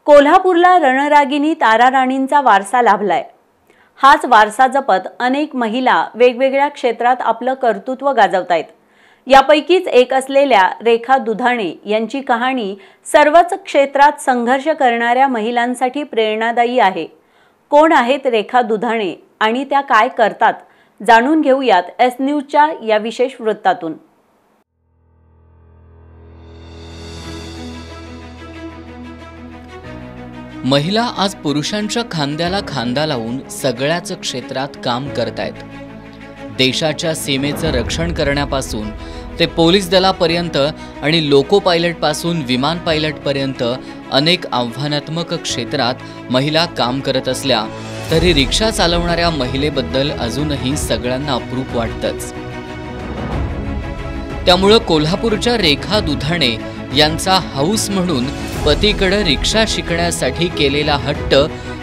कोल्हापूरला रणरागिणी तारा राणींचा वारसा लाभलाय। हाच वारसा जपत अनेक महिला वेगवेगळ्या क्षेत्रात आपलं कर्तृत्व गाजवतायत। यापैकीच एक असलेल्या रेखा दुधाणे यांची कहाणी सर्वच क्षेत्रात संघर्ष करणाऱ्या महिलांसाठी प्रेरणादायी आहे। कोण आहेत रेखा दुधाणे आणि त्या काय करतात जाणून घेऊयात एस न्यूजच्या या विशेष वृत्तातून। महिला आज पुरुषांच्या खांद्याला खांदा लावून सगळ्याच क्षेत्रात काम करतायत। देशाच्या सीमेचं रक्षण करण्यापासून ते पोलीस दलापर्यंत आणि लोको पायलट पासून विमान पायलट पर्यंत अनेक आव्हानात्मक क्षेत्रात महिला काम करत असल्या तरी रिक्षा चालवणाऱ्या महिलेबद्दल अजूनही सगळ्यांना अप्रूप वाटतंच। त्यामुळे कोल्हापूरच्या रेखा दुधाणे यांचा हाऊस म्हणून पतीकडे रिक्षा शिकण्यासाठी केलेला हट्ट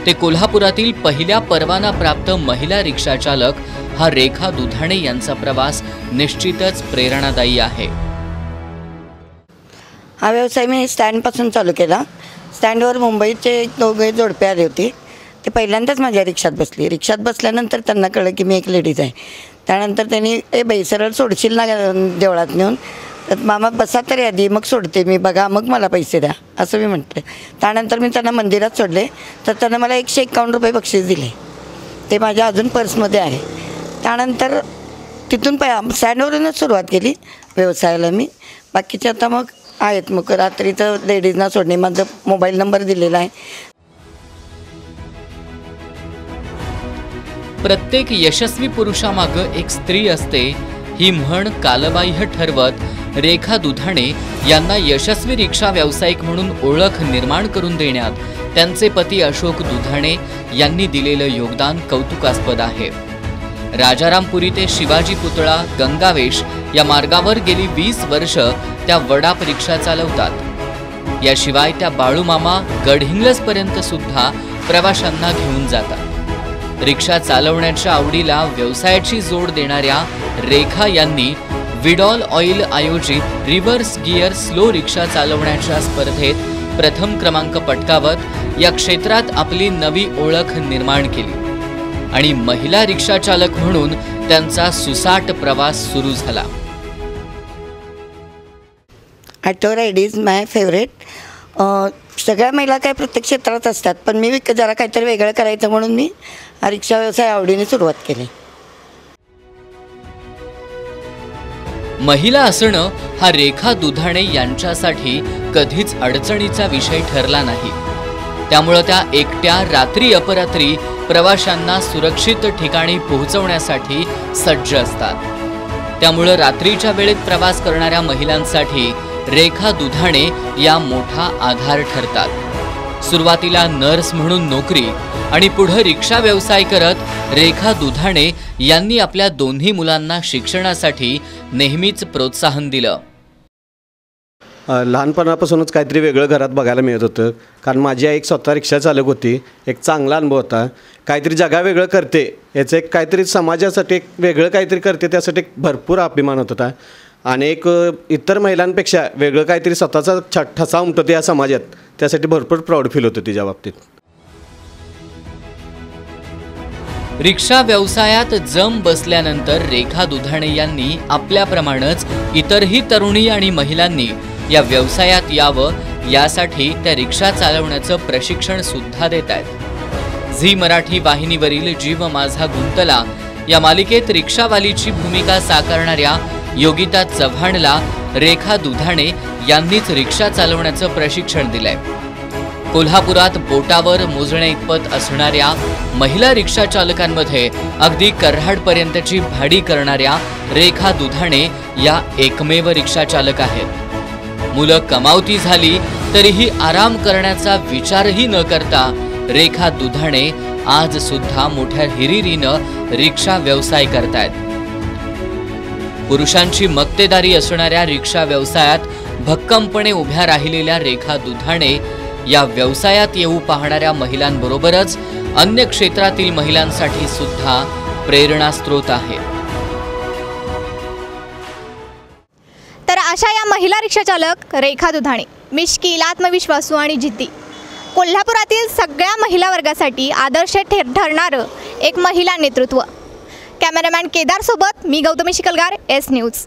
ते कोल्हापुरातील पहिल्या परवाना प्राप्त महिला रिक्षा चालक हा रेखा दुधाणे यांचा प्रवास निश्चितच प्रेरणादायी आहे। हा व्यवसाय मी स्टँड पासून चालू केला। स्टँडवर मुंबईचे दोघे जोडपे आले होते। ते पहिल्यांदाच माझ्या रिक्षात बसली। रिक्षात बसल्यानंतर त्यांना कळलं की मी एक लेडीज आहे। त्यानंतर त्यांनी ए बाई सरळ सोडशील ना देवळात नेऊन, तर मामा बसा तरी आधी मग सोडते मी, बघा मग मला पैसे द्या असं मी म्हटले। त्यानंतर मी त्यांना मंदिरात सोडले तर त्यांना मला 151 रुपये बक्षीस दिले। ते माझ्या अजून पर्समध्ये आहे। त्यानंतर तिथून स्टँडवरूनच सुरुवात केली व्यवसायाला मी। बाकीचे आता मग आहेत, मग रात्रीचं लेडीजना सोडणे, माझा मोबाईल नंबर दिलेला आहे। प्रत्येक यशस्वी पुरुषामागं एक स्त्री असते ही म्हण कालबाह्य ठरवत रेखा दुधाणे यांना यशस्वी रिक्षा व्यावसायिक म्हणून ओळख निर्माण करून देण्यात त्यांचे पती अशोक दुधाणे यांनी दिलेलं योगदान कौतुकास्पद आहे। राजारामपुरी ते शिवाजी पुतळा गंगावेश या मार्गावर गेली 20 वर्ष त्या वडाप रिक्षा चालवतात। याशिवाय त्या बाळूमामा गडहिंग्लज पर्यंत सुद्धा प्रवाशांना घेऊन जातात। रिक्षा चालवण्याच्या आवडीला व्यवसायाची जोड देणाऱ्या रेखा यांनी विडॉल ऑइल आयोजित रिव्हर्स गिअर स्लो रिक्षा चालवण्याच्या स्पर्धेत प्रथम क्रमांक पटकावत या क्षेत्रात आपली नवी ओळख निर्माण केली आणि महिला रिक्षा चालक म्हणून त्यांचा सुसाट प्रवास सुरू झाला। Auto ride is my favourite. सगळ्या महिला काय प्रत्येक क्षेत्रात असतात, पण मी जरा काहीतरी वेगळं करायचं म्हणून मी हा रिक्षा व्यवसाय आवडीने सुरुवात केली। महिला असणं हा रेखा दुधाणे यांच्यासाठी कधीच अडचणीचा विषय ठरला नाही। त्यामुळे त्या एकट्या रात्री अपरात्री प्रवाशांना सुरक्षित ठिकाणी पोहोचवण्यासाठी सज्ज असतात। त्यामुळे रात्रीच्या वेळेत प्रवास करणाऱ्या महिलांसाठी रेखा दुधाणे या मोठा आधार ठरतात। सुरुवातीला नर्स म्हणून नोकरी आणि पुढे रिक्षा व्यवसाय करत रेखा दुधाणे यांनी आपल्या दोन्ही मुलांना शिक्षणासाठी नेहमीच प्रोत्साहन दिलं। लहानपणापासूनच काहीतरी वेगळं घरात बघायला मिळत होतं, कारण माझी आई एक स्वतः रिक्षा चालक होती। एक चांगला अनुभव होता। काहीतरी जगा वेगळं करते याचं एक काहीतरी समाजासाठी एक वेगळं काहीतरी करते त्यासाठी एक भरपूर अभिमान होत होता आणि एक इतर महिलांपेक्षा वेगळं काहीतरी स्वतःचा ठसा उमटवते या समाजात, त्यासाठी भरपूर प्राऊड फील होतं तिच्या बाबतीत। रिक्षा व्यवसायात जम बसल्यानंतर रेखा दुधाणे यांनी आपल्याप्रमाणेच इतरही तरुणी आणि महिलांनी या व्यवसायात यावं यासाठी त्या रिक्षा चालवण्याचं प्रशिक्षण सुद्धा देत आहेत। झी मराठी वाहिनीवरील जीव माझा गुंतला या मालिकेत रिक्षावालीची भूमिका साकारणाऱ्या योगिता चव्हाणला रेखा दुधाणे यांनीच रिक्षा चालवण्याचं प्रशिक्षण दिलंय। कोल्हापुरात बोटावर मोजणे इतपत असणाऱ्या महिला रिक्षा चालकांमध्ये अगदी कराडपर्यंतची भाडी करणाऱ्या रेखा दुधाणे या एकमेव रिक्षा चालक आहेत। मुलं कमावती झाली तरीही आराम करण्याचा विचारही न करता रेखा दुधाणे आज सुद्धा मोठ्या हिरिरीनं रिक्षा व्यवसाय करतायत। पुरुषांची मक्तेदारी असणाऱ्या रिक्षा व्यवसायात भक्कमपणे उभ्या राहिलेल्या रेखा दुधाणे या व्यवसायात येऊ पाहणाऱ्या महिलांबरोबरच अन्य क्षेत्रातील महिलांसाठी सुद्धा प्रेरणास्त्रोत आहे। तर अशा या महिला रिक्षा चालक रेखा दुधाणे मिश्किल, आत्मविश्वासू आणि जिद्दी कोल्हापुरातील सगळ्या महिला वर्गासाठी आदर्श ठरणारं एक महिला नेतृत्व। कॅमेरामॅन केदारसोबत मी गौतमी शिकलगार, एस न्यूज।